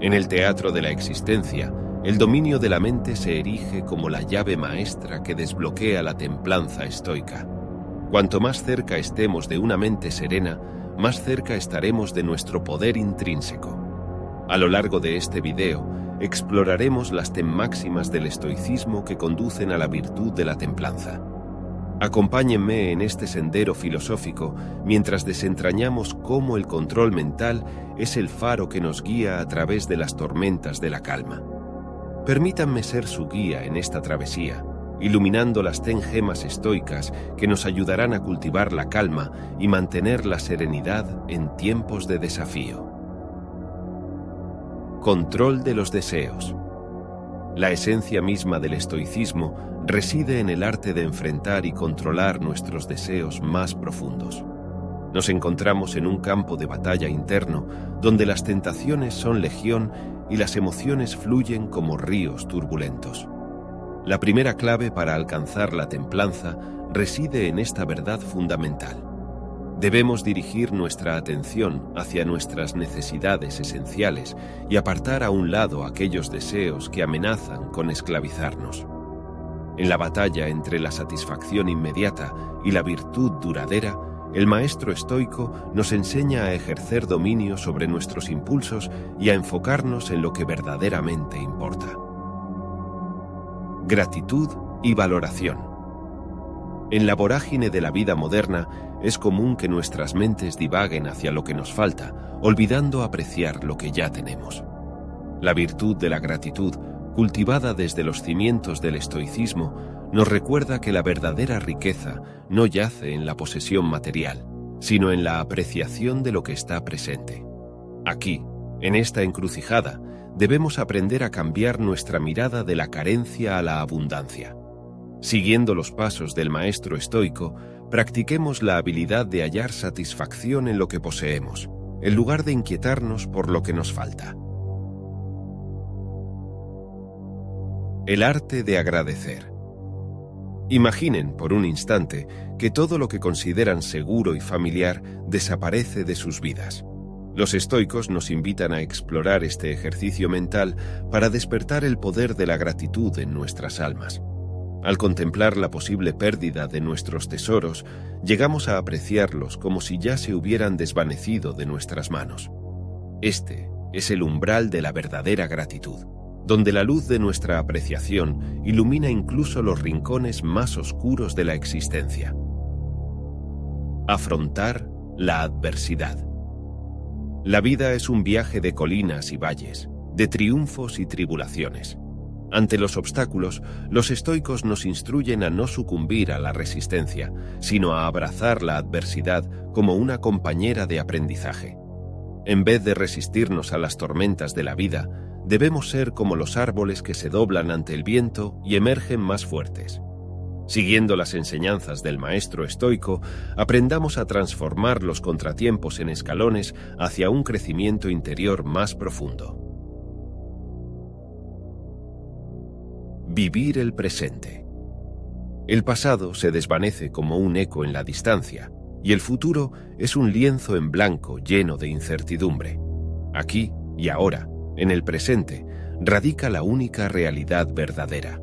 En el teatro de la existencia, el dominio de la mente se erige como la llave maestra que desbloquea la templanza estoica. Cuanto más cerca estemos de una mente serena, más cerca estaremos de nuestro poder intrínseco. A lo largo de este video, exploraremos las máximas del estoicismo que conducen a la virtud de la templanza. Acompáñenme en este sendero filosófico mientras desentrañamos cómo el control mental es el faro que nos guía a través de las tormentas de la calma. Permítanme ser su guía en esta travesía, iluminando las 10 gemas estoicas que nos ayudarán a cultivar la calma y mantener la serenidad en tiempos de desafío. Control de los deseos. La esencia misma del estoicismo reside en el arte de enfrentar y controlar nuestros deseos más profundos. Nos encontramos en un campo de batalla interno donde las tentaciones son legión y las emociones fluyen como ríos turbulentos. La primera clave para alcanzar la templanza reside en esta verdad fundamental. Debemos dirigir nuestra atención hacia nuestras necesidades esenciales y apartar a un lado aquellos deseos que amenazan con esclavizarnos. En la batalla entre la satisfacción inmediata y la virtud duradera, el maestro estoico nos enseña a ejercer dominio sobre nuestros impulsos y a enfocarnos en lo que verdaderamente importa. Gratitud y valoración. En la vorágine de la vida moderna, es común que nuestras mentes divaguen hacia lo que nos falta, olvidando apreciar lo que ya tenemos. La virtud de la gratitud, cultivada desde los cimientos del estoicismo, nos recuerda que la verdadera riqueza no yace en la posesión material, sino en la apreciación de lo que está presente. Aquí, en esta encrucijada, debemos aprender a cambiar nuestra mirada de la carencia a la abundancia. Siguiendo los pasos del maestro estoico, practiquemos la habilidad de hallar satisfacción en lo que poseemos, en lugar de inquietarnos por lo que nos falta. El arte de agradecer. Imaginen por un instante que todo lo que consideran seguro y familiar desaparece de sus vidas. Los estoicos nos invitan a explorar este ejercicio mental para despertar el poder de la gratitud en nuestras almas. Al contemplar la posible pérdida de nuestros tesoros, llegamos a apreciarlos como si ya se hubieran desvanecido de nuestras manos. Este es el umbral de la verdadera gratitud, donde la luz de nuestra apreciación ilumina incluso los rincones más oscuros de la existencia. Afrontar la adversidad. La vida es un viaje de colinas y valles, de triunfos y tribulaciones. Ante los obstáculos, los estoicos nos instruyen a no sucumbir a la resistencia, sino a abrazar la adversidad como una compañera de aprendizaje. En vez de resistirnos a las tormentas de la vida, debemos ser como los árboles que se doblan ante el viento y emergen más fuertes. Siguiendo las enseñanzas del maestro estoico, aprendamos a transformar los contratiempos en escalones hacia un crecimiento interior más profundo. Vivir el presente. El pasado se desvanece como un eco en la distancia, y el futuro es un lienzo en blanco lleno de incertidumbre. Aquí y ahora, en el presente, radica la única realidad verdadera.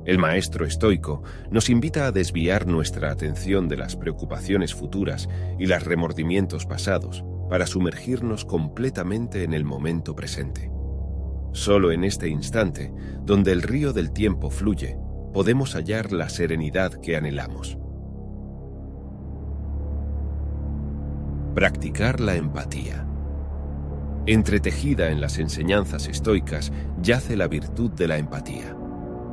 El maestro estoico nos invita a desviar nuestra atención de las preocupaciones futuras y los remordimientos pasados para sumergirnos completamente en el momento presente. Solo en este instante, donde el río del tiempo fluye, podemos hallar la serenidad que anhelamos. Practicar la empatía. Entretejida en las enseñanzas estoicas yace la virtud de la empatía.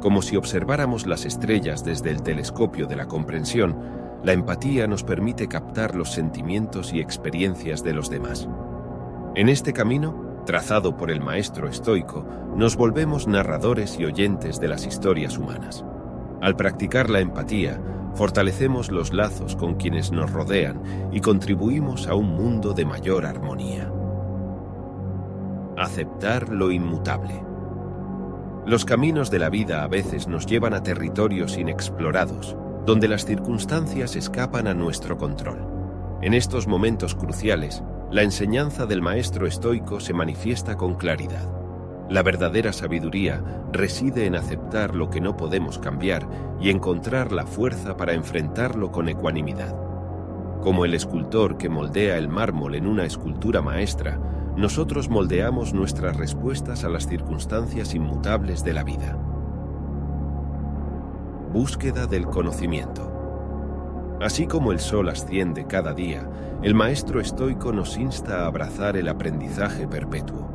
Como si observáramos las estrellas desde el telescopio de la comprensión, la empatía nos permite captar los sentimientos y experiencias de los demás. En este camino, trazado por el maestro estoico, nos volvemos narradores y oyentes de las historias humanas. Al practicar la empatía, fortalecemos los lazos con quienes nos rodean y contribuimos a un mundo de mayor armonía. Aceptar lo inmutable. Los caminos de la vida a veces nos llevan a territorios inexplorados, donde las circunstancias escapan a nuestro control. En estos momentos cruciales, La enseñanza del maestro estoico se manifiesta con claridad. La verdadera sabiduría reside en aceptar lo que no podemos cambiar y encontrar la fuerza para enfrentarlo con ecuanimidad. Como el escultor que moldea el mármol en una escultura maestra, nosotros moldeamos nuestras respuestas a las circunstancias inmutables de la vida. Búsqueda del conocimiento. Así como el sol asciende cada día, el maestro estoico nos insta a abrazar el aprendizaje perpetuo.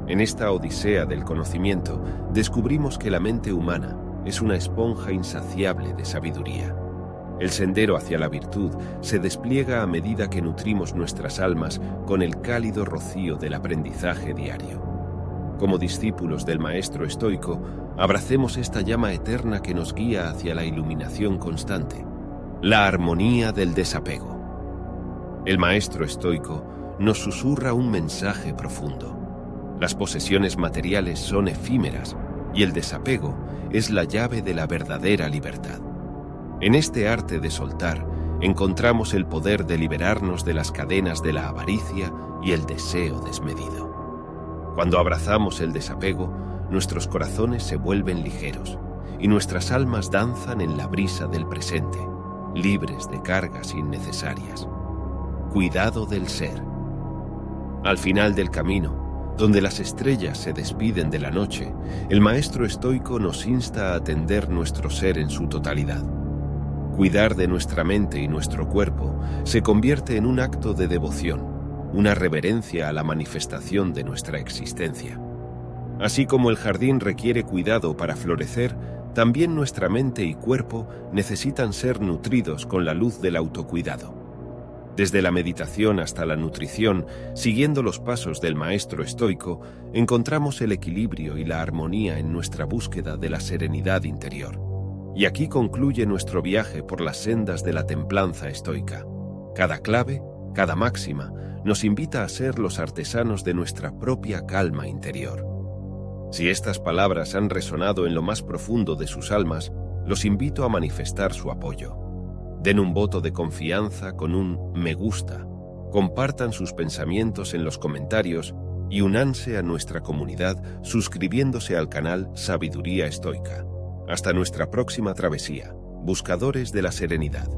En esta odisea del conocimiento, descubrimos que la mente humana es una esponja insaciable de sabiduría. El sendero hacia la virtud se despliega a medida que nutrimos nuestras almas con el cálido rocío del aprendizaje diario. Como discípulos del maestro estoico, abracemos esta llama eterna que nos guía hacia la iluminación constante, la armonía del desapego. El maestro estoico nos susurra un mensaje profundo. Las posesiones materiales son efímeras y el desapego es la llave de la verdadera libertad. En este arte de soltar, encontramos el poder de liberarnos de las cadenas de la avaricia y el deseo desmedido. Cuando abrazamos el desapego, nuestros corazones se vuelven ligeros y nuestras almas danzan en la brisa del presente, libres de cargas innecesarias. Cuidado del ser. Al final del camino, donde las estrellas se despiden de la noche, el maestro estoico nos insta a atender nuestro ser en su totalidad. Cuidar de nuestra mente y nuestro cuerpo se convierte en un acto de devoción, una reverencia a la manifestación de nuestra existencia. Así como el jardín requiere cuidado para florecer, también nuestra mente y cuerpo necesitan ser nutridos con la luz del autocuidado. Desde la meditación hasta la nutrición, siguiendo los pasos del maestro estoico, encontramos el equilibrio y la armonía en nuestra búsqueda de la serenidad interior. Y aquí concluye nuestro viaje por las sendas de la templanza estoica. Cada clave, cada máxima, nos invita a ser los artesanos de nuestra propia calma interior. Si estas palabras han resonado en lo más profundo de sus almas, los invito a manifestar su apoyo. Den un voto de confianza con un me gusta, compartan sus pensamientos en los comentarios y únanse a nuestra comunidad suscribiéndose al canal Sabiduría Estoica. Hasta nuestra próxima travesía, buscadores de la serenidad.